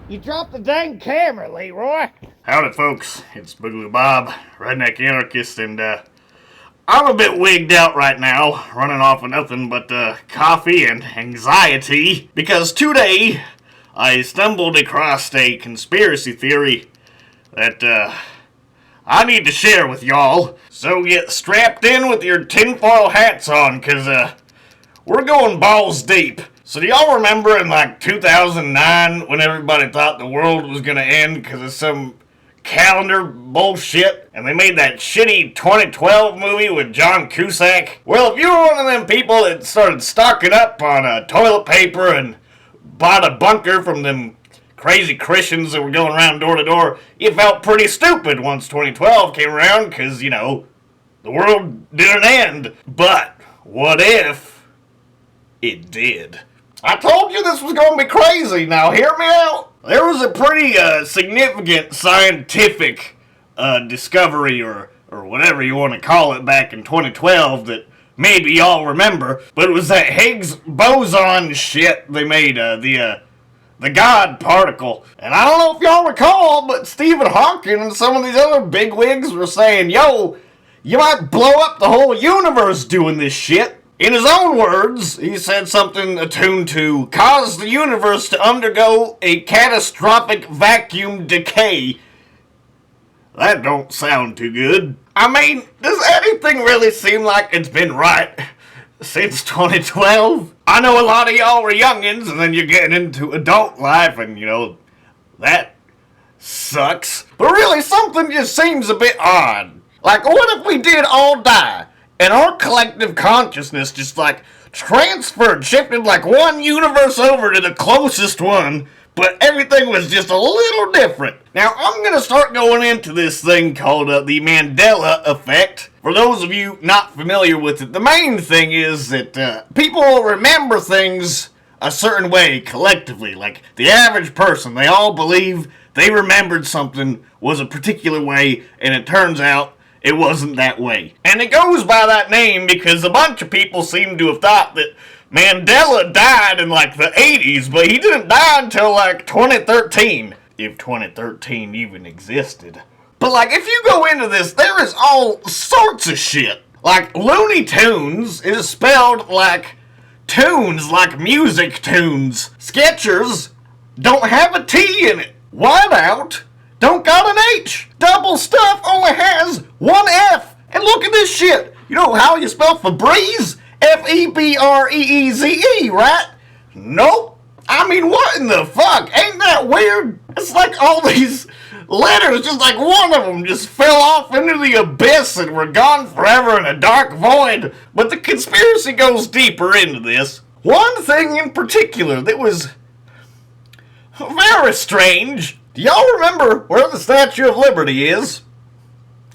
You dropped the dang camera, Leroy. Howdy, folks. It's Boogaloo Bob, Redneck Anarchist, and I'm a bit wigged out right now, running off of nothing but coffee and anxiety, because today I stumbled across a conspiracy theory that I need to share with y'all. So get strapped in with your tinfoil hats on, because we're going balls deep. So do y'all remember in like 2009 when everybody thought the world was gonna end because of some calendar bullshit, and they made that shitty 2012 movie with John Cusack? Well, if you were one of them people that started stocking up on toilet paper and bought a bunker from them crazy Christians that were going around door to door, you felt pretty stupid once 2012 came around because, you know, the world didn't end. But what if it did? I told you this was going to be crazy. Now hear me out. There was a pretty significant scientific discovery or whatever you want to call it back in 2012 that maybe y'all remember. But it was that Higgs boson shit they made, the God particle. And I don't know if y'all recall, but Stephen Hawking and some of these other bigwigs were saying, yo, you might blow up the whole universe doing this shit. In his own words, he said something attuned to cause the universe to undergo a catastrophic vacuum decay. That don't sound too good. I mean, does anything really seem like it's been right since 2012? I know a lot of y'all were youngins, and then you're getting into adult life, and, you know, that sucks. But really, something just seems a bit odd. Like, what if we did all die? And our collective consciousness just like transferred, shifted like one universe over to the closest one, but everything was just a little different. Now, I'm going to start going into this thing called the Mandela effect. For those of you not familiar with it, the main thing is that people remember things a certain way collectively. Like the average person, they all believe they remembered something was a particular way, and it turns out it wasn't that way. And it goes by that name because a bunch of people seem to have thought that Mandela died in like the 80s, but he didn't die until like 2013. If 2013 even existed. But like, if you go into this, there is all sorts of shit. Like, Looney Tunes is spelled like tunes, like music tunes. Skechers don't have a T in it. Whiteout don't got an H. Double stuff only has one F. And look at this shit. You know how you spell Febreze? F-E-B-R-E-E-Z-E, right? Nope. I mean, what in the fuck? Ain't that weird? It's like all these letters, just like one of them just fell off into the abyss and were gone forever in a dark void. But the conspiracy goes deeper into this. One thing in particular that was very strange. Do y'all remember where the Statue of Liberty is?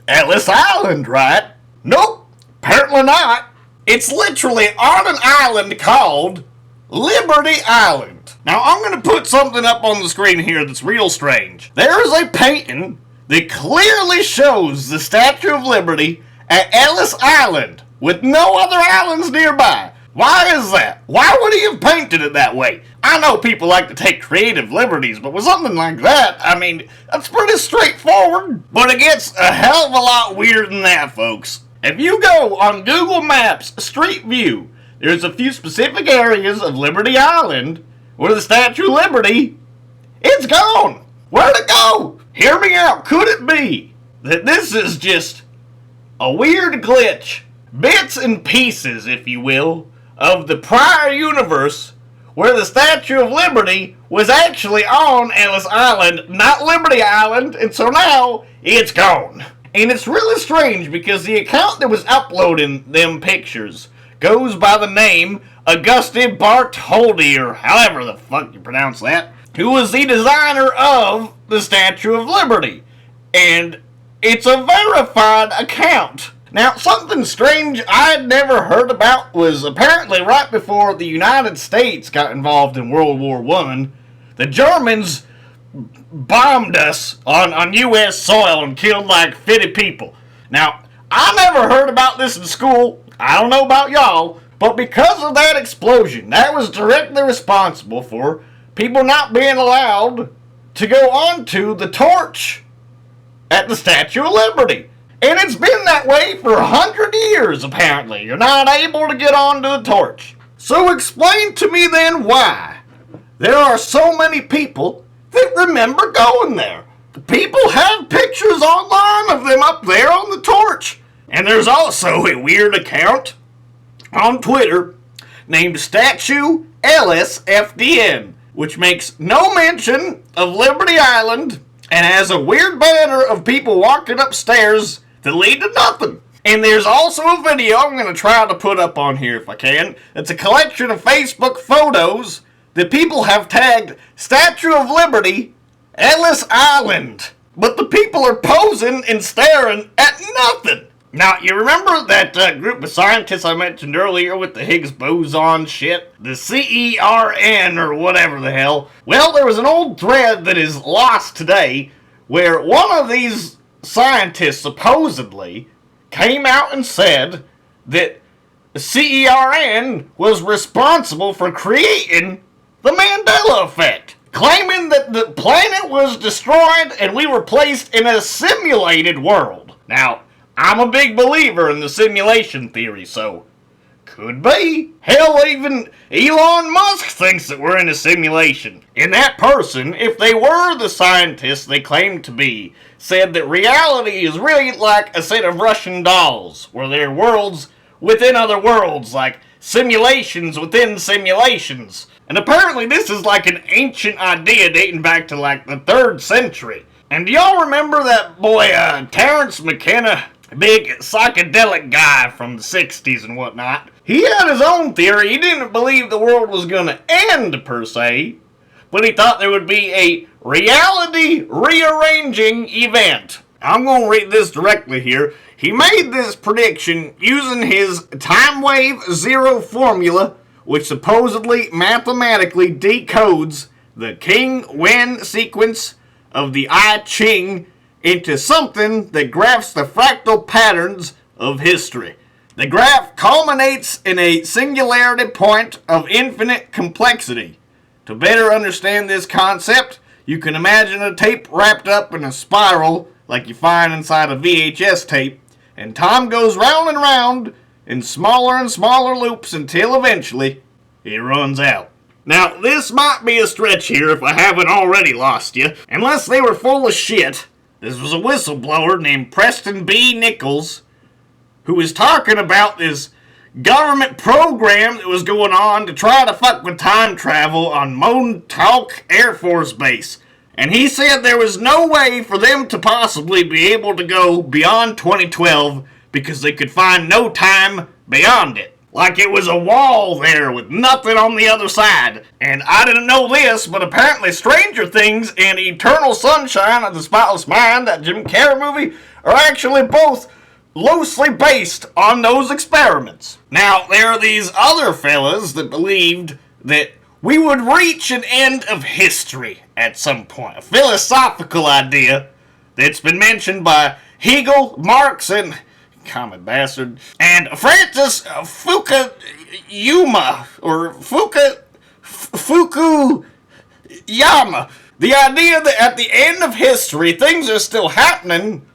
Ellis Island, right? Nope, apparently not. It's literally on an island called Liberty Island. Now, I'm going to put something up on the screen here that's real strange. There is a painting that clearly shows the Statue of Liberty at Ellis Island with no other islands nearby. Why is that? Why would he have painted it that way? I know people like to take creative liberties, but with something like that, I mean, that's pretty straightforward. But it gets a hell of a lot weirder than that, folks. If you go on Google Maps Street View, there's a few specific areas of Liberty Island where the Statue of Liberty, it's gone. Where'd it go? Hear me out. Could it be that this is just a weird glitch, bits and pieces, if you will, of the prior universe where the Statue of Liberty was actually on Ellis Island, not Liberty Island, and so now it's gone. And it's really strange because the account that was uploading them pictures goes by the name Auguste Bartholdi, or however the fuck you pronounce that, who was the designer of the Statue of Liberty. And it's a verified account. Now, something strange I'd never heard about was apparently right before the United States got involved in World War I, the Germans bombed us on U.S. soil and killed like 50 people. Now, I never heard about this in school. I don't know about y'all, but because of that explosion, that was directly responsible for people not being allowed to go onto the torch at the Statue of Liberty. And it's been that way for 100 years, apparently. You're not able to get onto the torch. So explain to me then why there are so many people that remember going there. People have pictures online of them up there on the torch. And there's also a weird account on Twitter named Statue LSFDN, which makes no mention of Liberty Island and has a weird banner of people walking upstairs that lead to nothing. And there's also a video I'm going to try to put up on here if I can. It's a collection of Facebook photos that people have tagged Statue of Liberty, Ellis Island. But the people are posing and staring at nothing. Now, you remember that group of scientists I mentioned earlier with the Higgs boson shit? The CERN or whatever the hell. Well, there was an old thread that is lost today where one of these scientists supposedly came out and said that the CERN was responsible for creating the Mandela effect, claiming that the planet was destroyed and we were placed in a simulated world. Now, I'm a big believer in the simulation theory, so could be. Hell, even Elon Musk thinks that we're in a simulation. And that person, if they were the scientists they claimed to be, said that reality is really like a set of Russian dolls, where they're worlds within other worlds, like simulations within simulations. And apparently this is like an ancient idea dating back to like the 3rd century. And do y'all remember that boy, Terrence McKenna? Big psychedelic guy from the 60s and whatnot. He had his own theory. He didn't believe the world was going to end, per se, but he thought there would be a reality rearranging event. I'm going to read this directly here. He made this prediction using his time wave zero formula, which supposedly mathematically decodes the King-Wen sequence of the I Ching into something that graphs the fractal patterns of history. The graph culminates in a singularity point of infinite complexity. To better understand this concept, you can imagine a tape wrapped up in a spiral like you find inside a VHS tape, and time goes round and round in smaller and smaller loops until eventually it runs out. Now, this might be a stretch here if I haven't already lost you, unless they were full of shit. This was a whistleblower named Preston B. Nichols who was talking about this government program that was going on to try to fuck with time travel on Montauk Air Force Base. And he said there was no way for them to possibly be able to go beyond 2012 because they could find no time beyond it. Like it was a wall there with nothing on the other side. And I didn't know this, but apparently Stranger Things and Eternal Sunshine of the Spotless Mind, that Jim Carrey movie, are actually both loosely based on those experiments. Now, there are these other fellas that believed that we would reach an end of history at some point. A philosophical idea that's been mentioned by Hegel, Marx, and common bastard, and Francis Fukuyama, or Fukuyama. The idea that at the end of history, things are still happening,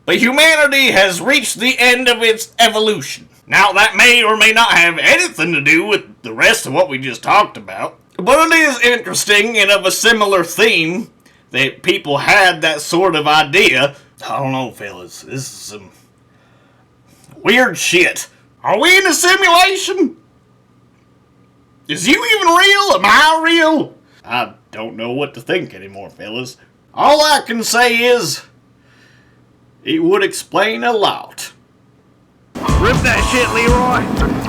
but humanity has reached the end of its evolution. Now, that may or may not have anything to do with the rest of what we just talked about, but it is interesting and of a similar theme that people had that sort of idea. I don't know, fellas. This is some weird shit. Are we in a simulation? Is you even real? Am I real? I don't know what to think anymore, fellas. All I can say is, it would explain a lot. Rip that shit, Leroy.